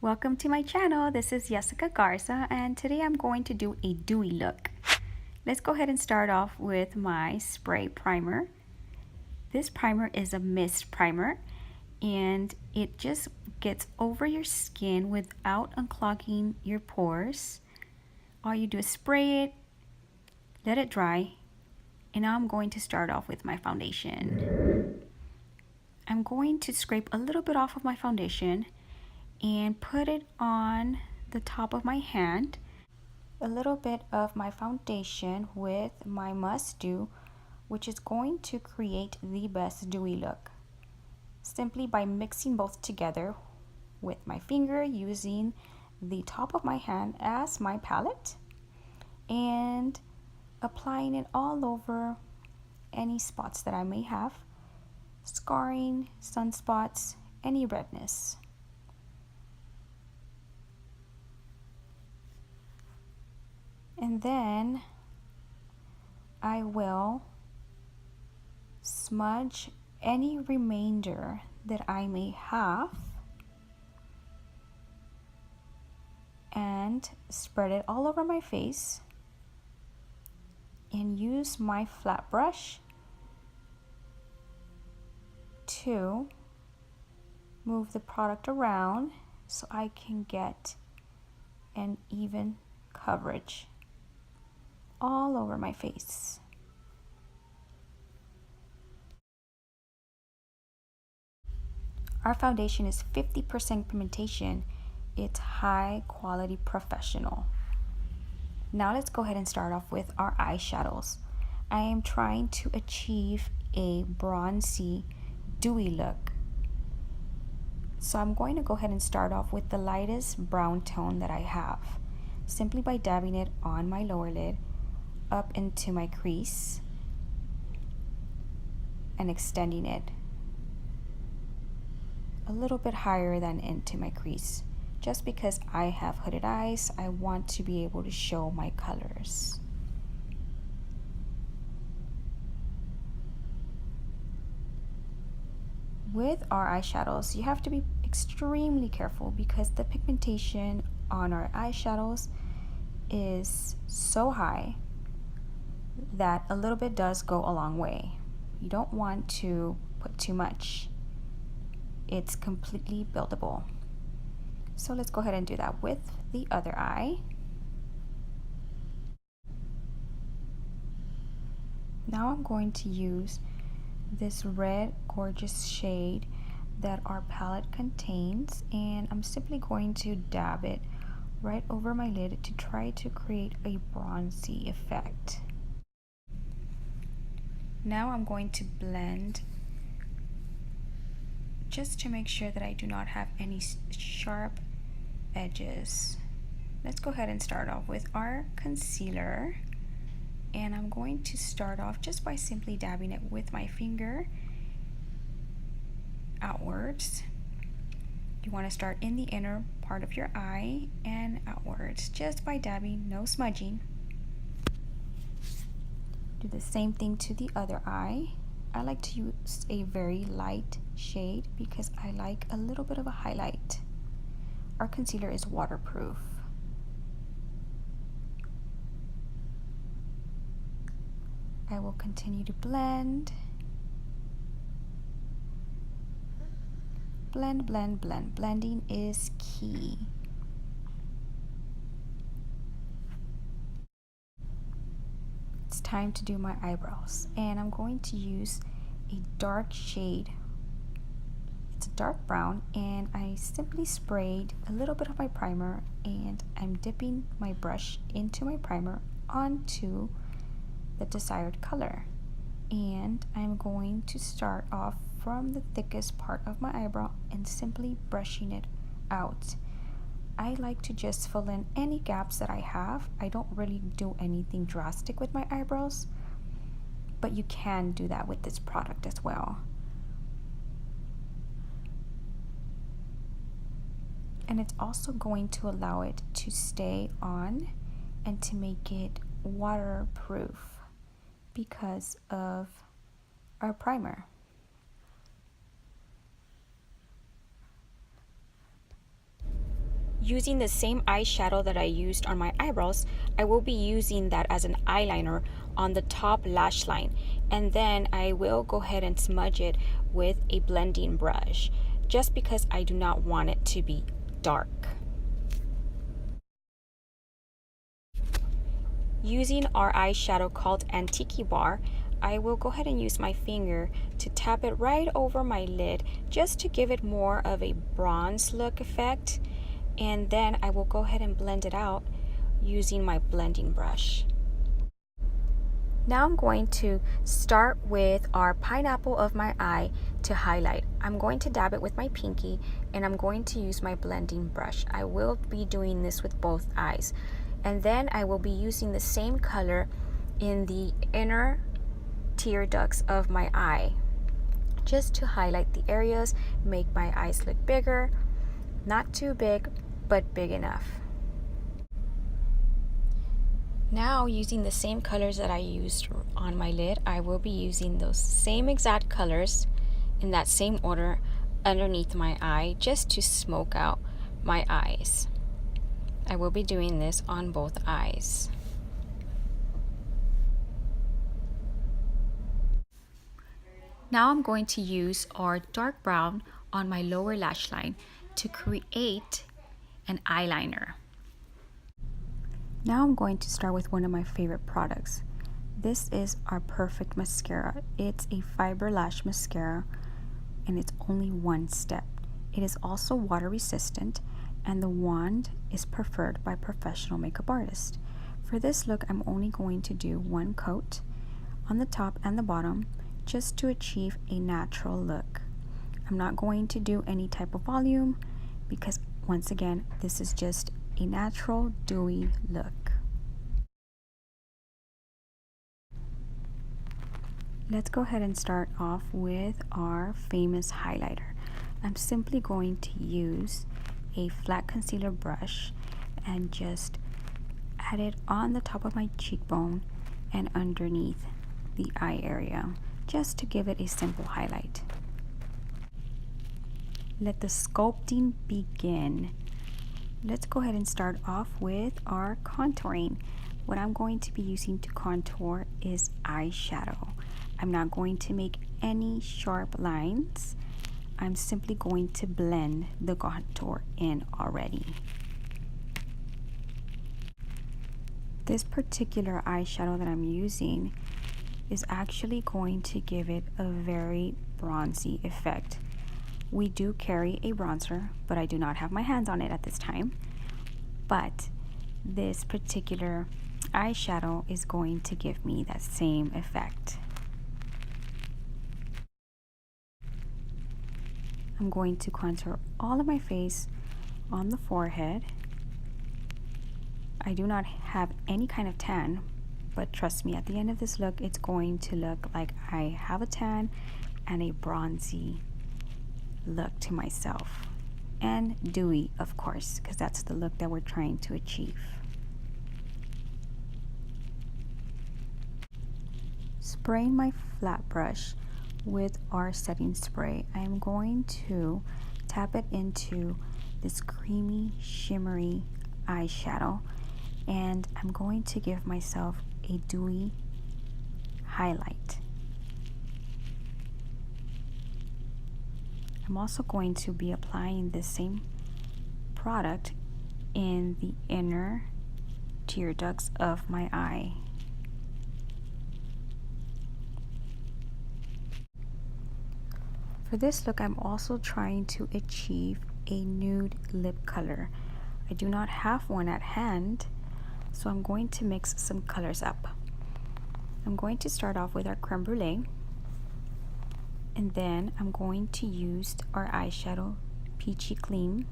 Welcome to my channel. This is Jessica Garza and today I'm going to do a dewy look. Let's go ahead and start off with my spray primer. This primer is a mist primer and it just gets over your skin without unclogging your pores. All you do is spray it, let it dry, and now I'm going to start off with my foundation. I'm going to scrape a little bit off of my foundation and put it on the top of my hand. A little bit of my foundation with my must do, which is going to create the best dewy look. Simply by mixing both together with my finger, using the top of my hand as my palette and applying it all over any spots that I may have, scarring, sunspots, any redness. And then I will smudge any remainder that I may have and spread it all over my face and use my flat brush to move the product around so I can get an even coverage all over my face. Our foundation is 50% pigmentation. It's high quality professional. Now let's go ahead and start off with our eyeshadows. I am trying to achieve a bronzy, dewy look. So I'm going to go ahead and start off with the lightest brown tone that I have, simply by dabbing it on my lower lid up into my crease and extending it a little bit higher than into my crease. Just because I have hooded eyes, I want to be able to show my colors. With our eyeshadows, you have to be extremely careful because the pigmentation on our eyeshadows is so high that a little bit does go a long way. You don't want to put too much. It's completely buildable. So let's go ahead and do that with the other eye. Now I'm going to use this red gorgeous shade that our palette contains, and I'm simply going to dab it right over my lid to try to create a bronzy effect. Now I'm going to blend just to make sure that I do not have any sharp edges. Let's go ahead and start off with our concealer, and I'm going to start off just by simply dabbing it with my finger outwards. You want to start in the inner part of your eye and outwards, just by dabbing, no smudging. Do the same thing to the other eye. I like to use a very light shade because I like a little bit of a highlight. Our concealer is waterproof. I will continue to blend. Blend, blend, blend. Blending is key. It's time to do my eyebrows, and I'm going to use a dark shade. It's a dark brown, and I simply sprayed a little bit of my primer, and I'm dipping my brush into my primer onto the desired color. And I'm going to start off from the thickest part of my eyebrow and simply brushing it out. I like to just fill in any gaps that I have. I don't really do anything drastic with my eyebrows, but you can do that with this product as well. And it's also going to allow it to stay on and to make it waterproof because of our primer. Using the same eyeshadow that I used on my eyebrows, I will be using that as an eyeliner on the top lash line. And then I will go ahead and smudge it with a blending brush, just because I do not want it to be dark. Using our eyeshadow called Antique Bar, I will go ahead and use my finger to tap it right over my lid just to give it more of a bronze look effect. And then I will go ahead and blend it out using my blending brush. Now I'm going to start with our pineapple of my eye to highlight. I'm going to dab it with my pinky and I'm going to use my blending brush. I will be doing this with both eyes. And then I will be using the same color in the inner tear ducts of my eye, just to highlight the areas, make my eyes look bigger, not too big, but big enough. Now, using the same colors that I used on my lid, I will be using those same exact colors in that same order underneath my eye, just to smoke out my eyes. I will be doing this on both eyes. Now I'm going to use our dark brown on my lower lash line to create an eyeliner. Now I'm going to start with one of my favorite products. This is our Perfect Mascara. It's a fiber lash mascara and it's only one step. It is also water resistant and the wand is preferred by professional makeup artists. For this look, I'm only going to do one coat on the top and the bottom just to achieve a natural look. I'm not going to do any type of volume because once again, this is just a natural dewy look. Let's go ahead and start off with our famous highlighter. I'm simply going to use a flat concealer brush and just add it on the top of my cheekbone and underneath the eye area, just to give it a simple highlight. Let the sculpting begin. Let's go ahead and start off with our contouring. What I'm going to be using to contour is eyeshadow. I'm not going to make any sharp lines. I'm simply going to blend the contour in already. This particular eyeshadow that I'm using is actually going to give it a very bronzy effect. We do carry a bronzer, but I do not have my hands on it at this time. But this particular eyeshadow is going to give me that same effect. I'm going to contour all of my face on the forehead. I do not have any kind of tan, but trust me, at the end of this look, it's going to look like I have a tan and a bronzy look to myself. And dewy, of course, because that's the look that we're trying to achieve. Spraying my flat brush with our setting spray, I'm going to tap it into this creamy, shimmery eyeshadow, and I'm going to give myself a dewy highlight. I'm also going to be applying this same product in the inner tear ducts of my eye. For this look, I'm also trying to achieve a nude lip color. I do not have one at hand, so I'm going to mix some colors up. I'm going to start off with our creme brulee, and then I'm going to use our eyeshadow Peachy Clean,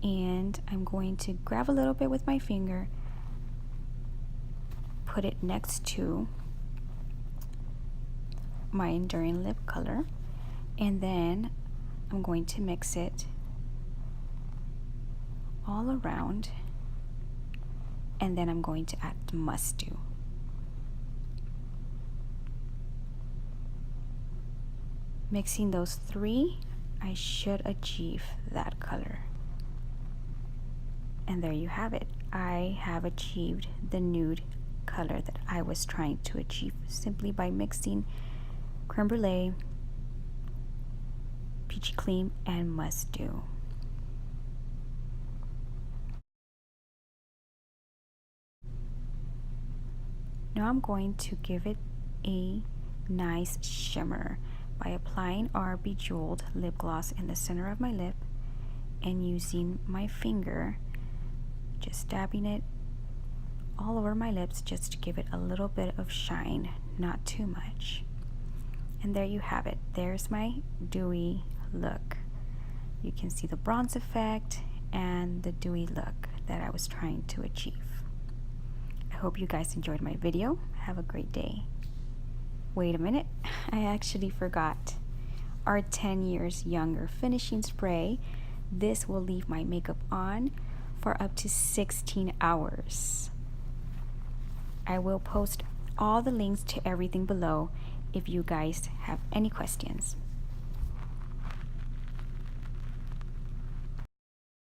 and I'm going to grab a little bit with my finger, put it next to my enduring lip color, and then I'm going to mix it all around, and then I'm going to add the must do. Mixing those three, I should achieve that color. And there you have it. I have achieved the nude color that I was trying to achieve simply by mixing creme brulee, peachy cream, and must do. Now I'm going to give it a nice shimmer by applying our bejeweled lip gloss in the center of my lip and using my finger, just dabbing it all over my lips just to give it a little bit of shine, not too much. And there you have it. There's my dewy look. You can see the bronze effect and the dewy look that I was trying to achieve. I hope you guys enjoyed my video. Have a great day. Wait a minute, I actually forgot our 10 years younger finishing spray. This will leave my makeup on for up to 16 hours. I will post all the links to everything below if you guys have any questions.